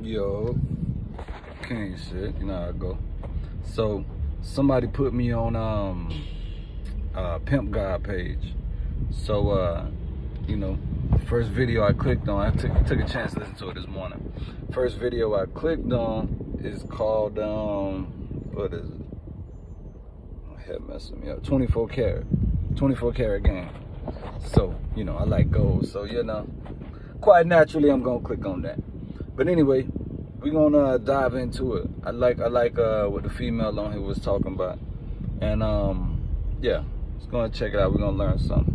Yo, king shit, you know how I go. So somebody put me on Pimp God page. So you know, first video I clicked on, I took a chance to listen to it this morning. First video I clicked on is called what is it? My head messing me up. 24 karat game. So, you know, I like gold, so you know, quite naturally I'm gonna click on that. But anyway, we're gonna dive into it. I like what the female on here was talking about. And yeah, just gonna check it out. We're gonna learn something.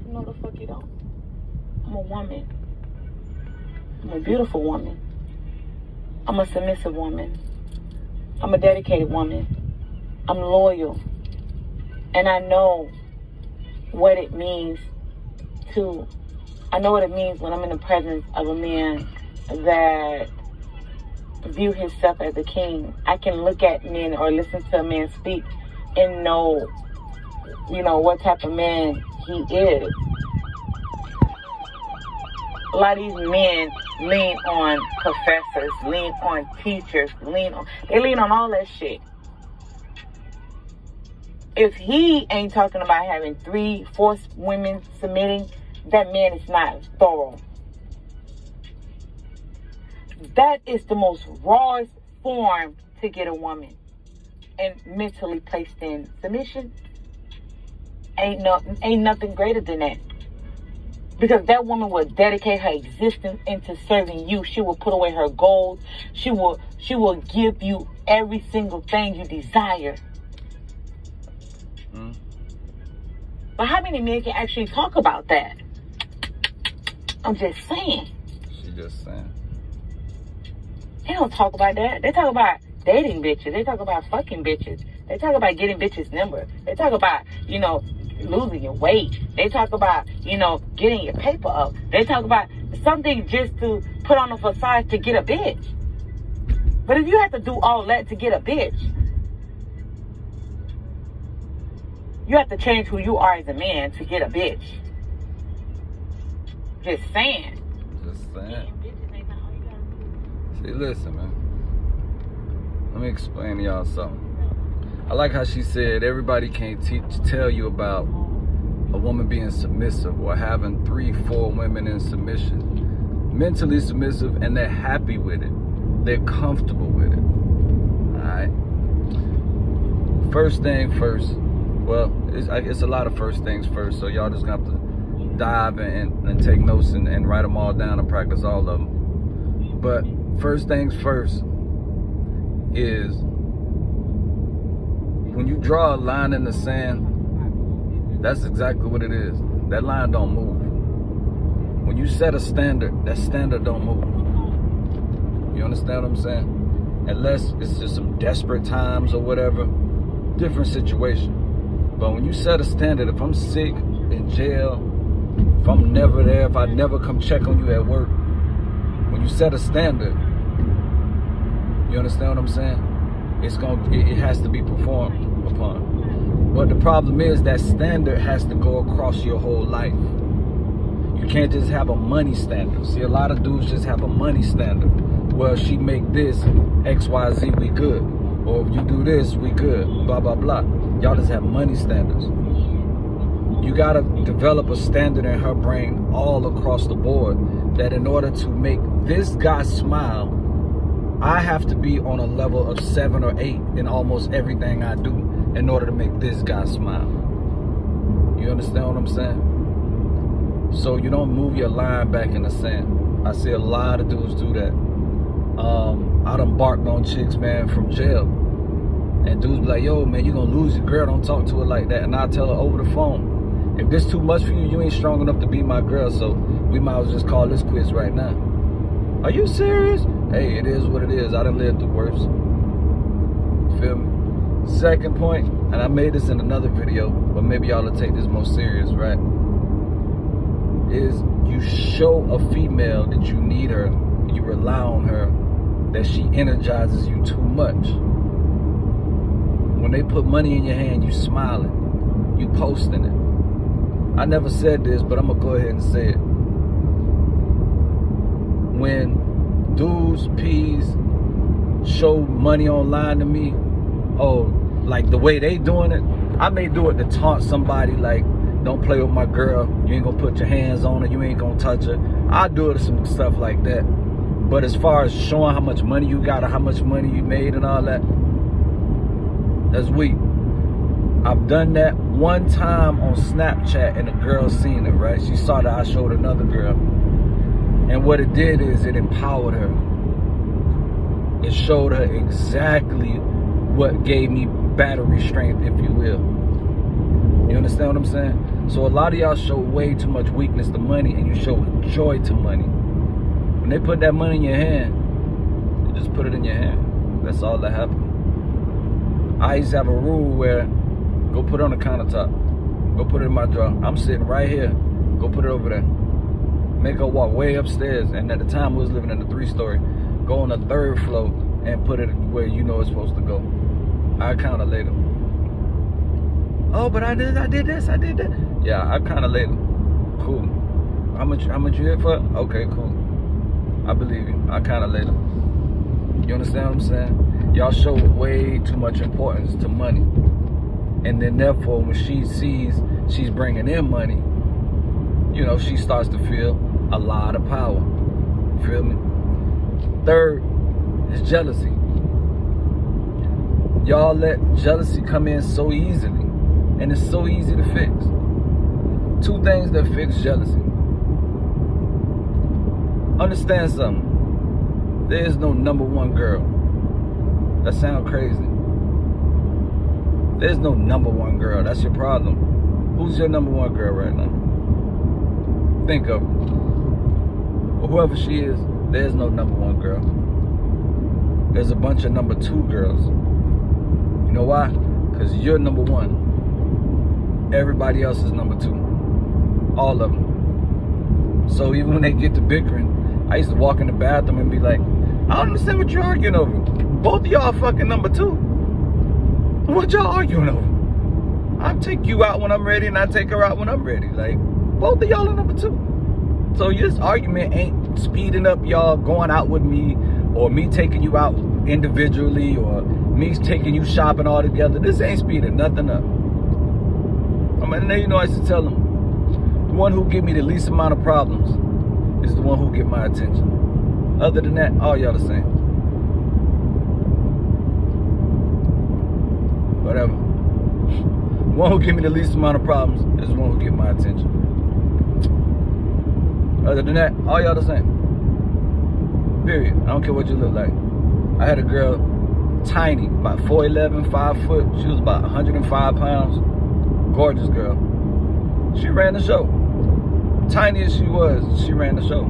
No, the fuck you don't. I'm a woman. I'm a beautiful woman. I'm a submissive woman. I'm a dedicated woman. I'm loyal. And I know what it means when I'm in the presence of a man that view himself as a king. I can look at men or listen to a man speak and know, you know, what type of man he is. A lot of these men lean on professors, lean on teachers, they lean on all that shit. If he ain't talking about having 3-4 women submitting, that man is not thorough. That is the most rawest form to get a woman and mentally placed in submission. Ain't nothing greater than that. Because that woman will dedicate her existence into serving you. She will put away her goals. She will give you every single thing you desire. But how many men can actually talk about that? I'm just saying. She just saying. They don't talk about that. They talk about dating bitches. They talk about fucking bitches. They talk about getting bitches' number. They talk about, you know, losing your weight. They talk about, you know, getting your paper up. They talk about something just to put on a facade to get a bitch. But if you have to do all that to get a bitch, you have to change who you are as a man to get a bitch. Just saying. Just saying. See, listen, man. Let me explain to y'all something. I like how she said everybody can't tell you about a woman being submissive or having 3-4 women in submission. Mentally submissive, and they're happy with it. They're comfortable with it. Alright? First thing first. Well, it's a lot of first things first, so y'all just gonna have to dive and take notes and write them all down and practice all of them. But first things first is when you draw a line in the sand, that's exactly what it is. That line don't move. When you set a standard, that standard don't move. You understand what I'm saying? Unless it's just some desperate times or whatever, different situation. But when you set a standard, if I'm sick, in jail, if I'm never there, if I never come check on you at work, when you set a standard, you understand what I'm saying? It has to be performed upon. But the problem is that standard has to go across your whole life. You can't just have a money standard. See, a lot of dudes just have a money standard. Well, she make this, X, Y, Z, we good. Or if you do this, we good, blah, blah, blah. Y'all just have money standards. You gotta develop a standard in her brain all across the board that in order to make this guy smile, I have to be on a level of 7 or 8 in almost everything I do in order to make this guy smile. You understand what I'm saying? So you don't move your line back in the sand. I see a lot of dudes do that. I done barked on chicks, man, from jail. And dudes be like, yo, man, you gonna lose your girl. Don't talk to her like that. And I tell her over the phone, if this too much for you, you ain't strong enough to be my girl. So we might as well just call this quits right now. Are you serious? Hey, it is what it is. I done lived the worst. Feel me? Second point, and I made this in another video, but maybe y'all will take this more serious, right? Is you show a female that you need her, you rely on her, that she energizes you too much. When they put money in your hand, you smiling, you posting it. I never said this, but I'm gonna go ahead and say it. when dudes, P's, show money online to me, oh, like the way they doing it, I may do it to taunt somebody, like, don't play with my girl, you ain't gonna put your hands on her, you ain't gonna touch her. I do it to some stuff like that. But as far as showing how much money you got or how much money you made and all that, that's weak. I've done that one time on Snapchat and the girl seen it, right? She saw that I showed another girl. And what it did is it empowered her. It showed her exactly what gave me battery strength, if you will. You understand what I'm saying? So a lot of y'all show way too much weakness to money and you show joy to money. When they put that money in your hand, you just put it in your hand. That's all that happened. I used to have a rule where, go put it on the countertop. Go put it in my drawer. I'm sitting right here. Go put it over there. Make her walk way upstairs. And at the time, we was living in a 3-story. Go on the 3rd floor and put it where you know it's supposed to go. I count it later. Oh, but I did this, I did that. Yeah, I count it later. Cool. How much you here for? Okay, cool. I believe you. I count it later. You understand what I'm saying? Y'all show way too much importance to money. And then therefore, when she sees she's bringing in money, you know, she starts to feel a lot of power. You feel me? 3rd is jealousy. Y'all let jealousy come in so easily. And it's so easy to fix. 2 things that fix jealousy. Understand something. There is no number 1 girl. That sounds crazy. There's no number 1 girl. That's your problem. Who's your number 1 girl right now? Think of her. Or whoever she is, there's no number 1 girl. There's a bunch of number 2 girls. You know why? Because you're number 1. Everybody else is number 2. All of them. So even when they get to bickering, I used to walk in the bathroom and be like, I don't understand what you're arguing over. Both of y'all fucking number 2. What y'all arguing over? I'll take you out when I'm ready and I take her out when I'm ready. Like, both of y'all are number 2. So this argument ain't speeding up y'all going out with me or me taking you out individually or me taking you shopping all together. This ain't speeding nothing up. I mean, you know, I used to tell them, the one who give me the least amount of problems is the one who get my attention. Other than that, all y'all the same. Whatever. The one who give me the least amount of problems is the one who get my attention. Other than that, all y'all the same. Period. I don't care what you look like. I had a girl, tiny, about 4'11", 5 foot. She was about 105 pounds. Gorgeous girl. She ran the show. Tiny as she was, she ran the show.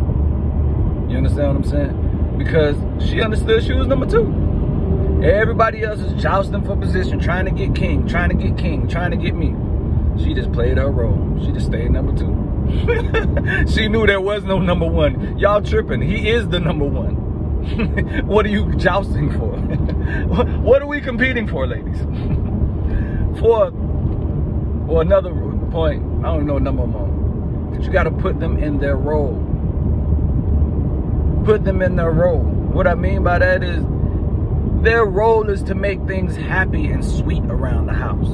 You understand what I'm saying? Because she understood she was number 2. Everybody else is jousting for position, trying to get king, trying to get king, trying to get me. She just played her role. She just stayed number 2. She knew there was no number 1. Y'all tripping. He is the number 1. What are you jousting for? What are we competing for, ladies? Or another point, I don't know number 1, but you got to put them in their role. Put them in their role. What I mean by that is, their role is to make things happy and sweet around the house.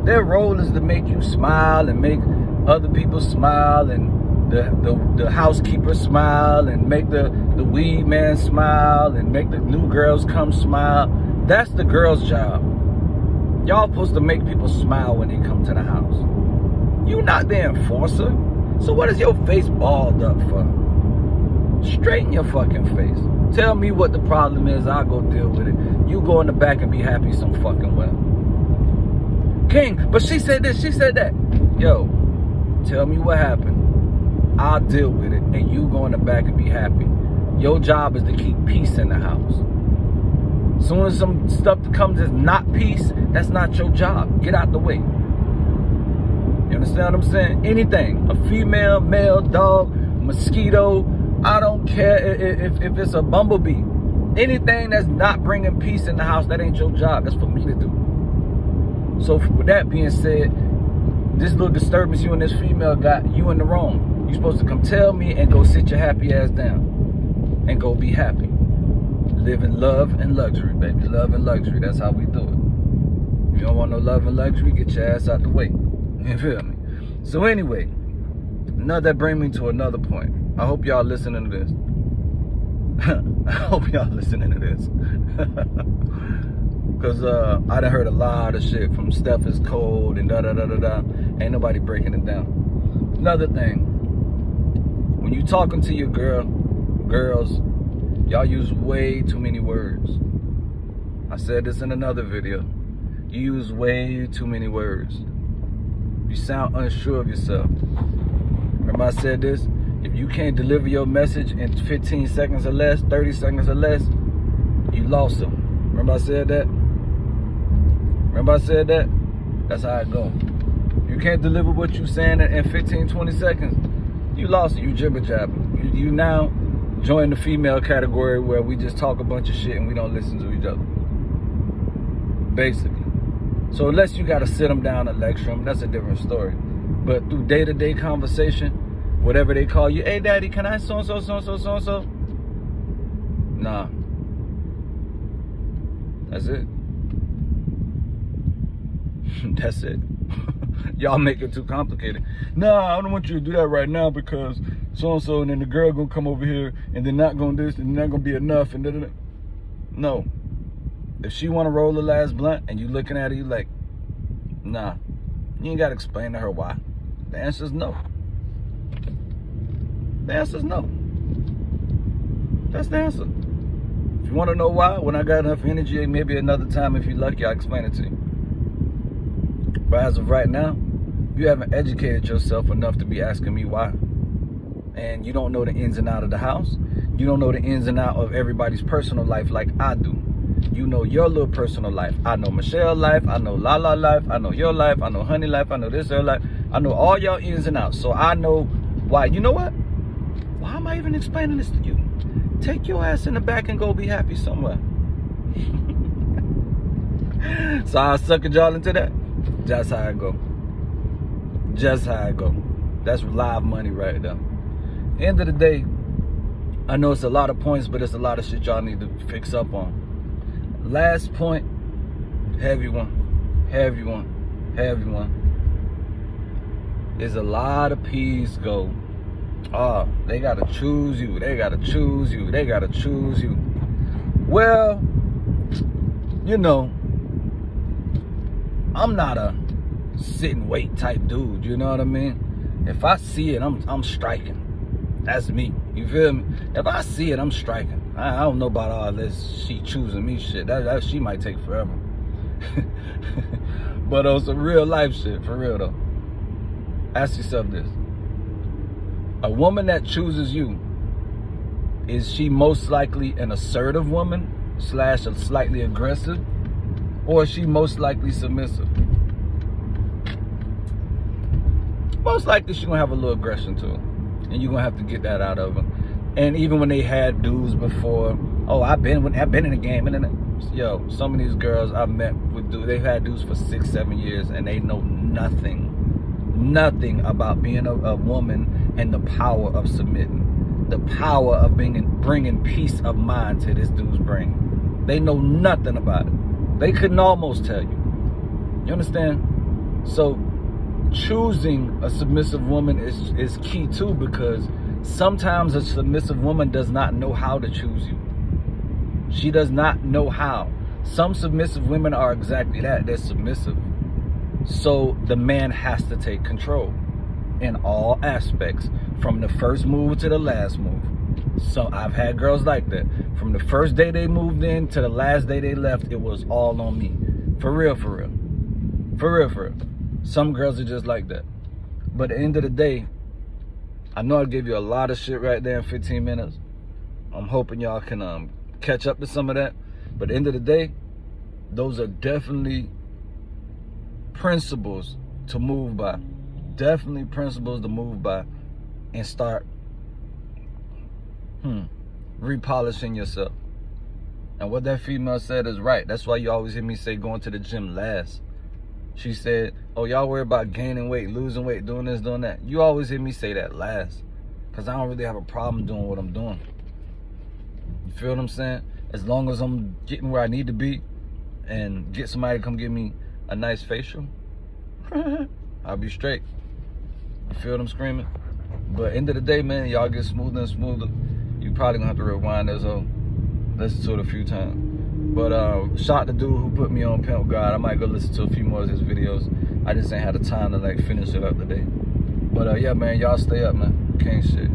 Their role is to make you smile and make other people smile and the housekeeper smile and make the weed man smile and make the new girls come smile. That's the girl's job. Y'all supposed to make people smile when they come to the house. You not the enforcer. So what is your face balled up for? Straighten your fucking face. Tell me what the problem is, I'll go deal with it. You go in the back and be happy some fucking well. King, but she said this, she said that. Yo, tell me what happened. I'll deal with it, and you go in the back and be happy. Your job is to keep peace in the house. As soon as some stuff that comes as not peace, that's not your job. Get out the way. You understand what I'm saying? Anything. A female, male, dog, mosquito, I don't care if it's a bumblebee. Anything that's not bringing peace in the house, that ain't your job. That's for me to do. So with that being said, this little disturbance you and this female got, you in the wrong. You supposed to come tell me and go sit your happy ass down. and go be happy. Live in love and luxury, baby. Love and luxury. That's how we do it. If you don't want no love and luxury, get your ass out the way. You feel me? So anyway, now that brings me to another point. I hope y'all listening to this. I hope y'all listening to this. Because I done heard a lot of shit from Steph is cold and da-da-da-da-da. Ain't nobody breaking it down. Another thing. When you talking to your girls, y'all use way too many words. I said this in another video. You use way too many words. You sound unsure of yourself. Remember I said this? If you can't deliver your message in 15 seconds or less, 30 seconds or less, you lost them. Remember I said that? Remember I said that? That's how it go. You can't deliver what you saying in 15, 20 seconds, you lost it. You jibber jabbing. You now join the female category where we just talk a bunch of shit and we don't listen to each other. Basically. So unless you got to sit them down and lecture them, that's a different story. But through day-to-day conversation, whatever they call you, hey daddy, can I so-and-so, so-and-so, so-and-so? Nah. That's it. That's it. Y'all make it too complicated. Nah, I don't want you to do that right now because so-and-so, and then the girl gonna come over here and they're not gonna this and not gonna be enough and da-da-da. No. If she wanna roll the last blunt and you looking at her, you like, nah. You ain't gotta explain to her why. The answer's no. The answer's no. That's the answer. If you wanna know why, when I got enough energy, maybe another time if you're lucky, I'll explain it to you. But as of right now, you haven't educated yourself enough to be asking me why. And you don't know the ins and out of the house. You don't know the ins and out of everybody's personal life like I do. You know your little personal life. I know Michelle's life. I know Lala life. I know your life. I know Honey life. I know this, her life. I know all y'all ins and outs. So I know why. You know what? Why am I even explaining this to you? Take your ass in the back and go be happy somewhere. So I suckered y'all into that. Just how I go. Just how I go. That's live money right there. End of the day, I know it's a lot of points, but it's a lot of shit y'all need to fix up on. Last point, heavy one, heavy one, heavy one. There's a lot of P's go, oh, they gotta choose you, they gotta choose you, they gotta choose you. Well, you know, I'm not a sit and wait type dude, you know what I mean? If I see it, I'm striking. That's me, you feel me? If I see it, I'm striking. I don't know about all this she choosing me shit. That she might take forever. But on some real life shit, for real though. Ask yourself this. A woman that chooses you, is she most likely an assertive woman / a slightly aggressive? Or is she most likely submissive? Most likely she's gonna have a little aggression to her. And you're gonna have to get that out of her. And even when they had dudes before, oh, I've been in the game. And yo, some of these girls I've met with dudes, they've had dudes for 6, 7 years, and they know nothing about being a woman and the power of submitting, the power of bringing peace of mind to this dude's brain. They know nothing about it. They couldn't almost tell you. You understand? So choosing a submissive woman is key too, because sometimes a submissive woman does not know how to choose you. She does not know how. Some submissive women are exactly that. They're submissive. So the man has to take control in all aspects, from the first move to the last move. So I've had girls like that. From the first day they moved in to the last day they left, it was all on me. For real, for real. For real, for real. Some girls are just like that. But at the end of the day, I know I gave you a lot of shit right there in 15 minutes. I'm hoping y'all can catch up to some of that. But at the end of the day, those are definitely principles to move by. Definitely principles to move by and start repolishing yourself. And what that female said is right. That's why you always hear me say going to the gym last. She said, oh, y'all worry about gaining weight, losing weight, doing this, doing that. You always hear me say that last, because I don't really have a problem doing what I'm doing. feel what I'm saying? As long as I'm getting where I need to be and get somebody to come give me a nice facial, I'll be straight. You feel what I'm screaming? But end of the day, man, y'all get smoother and smoother. You probably gonna have to rewind this whole, listen to it a few times. But shout out to dude who put me on Pimp God. I might go listen to a few more of his videos. I just ain't had the time to like finish it up today. But yeah, man, y'all stay up, man. King shit.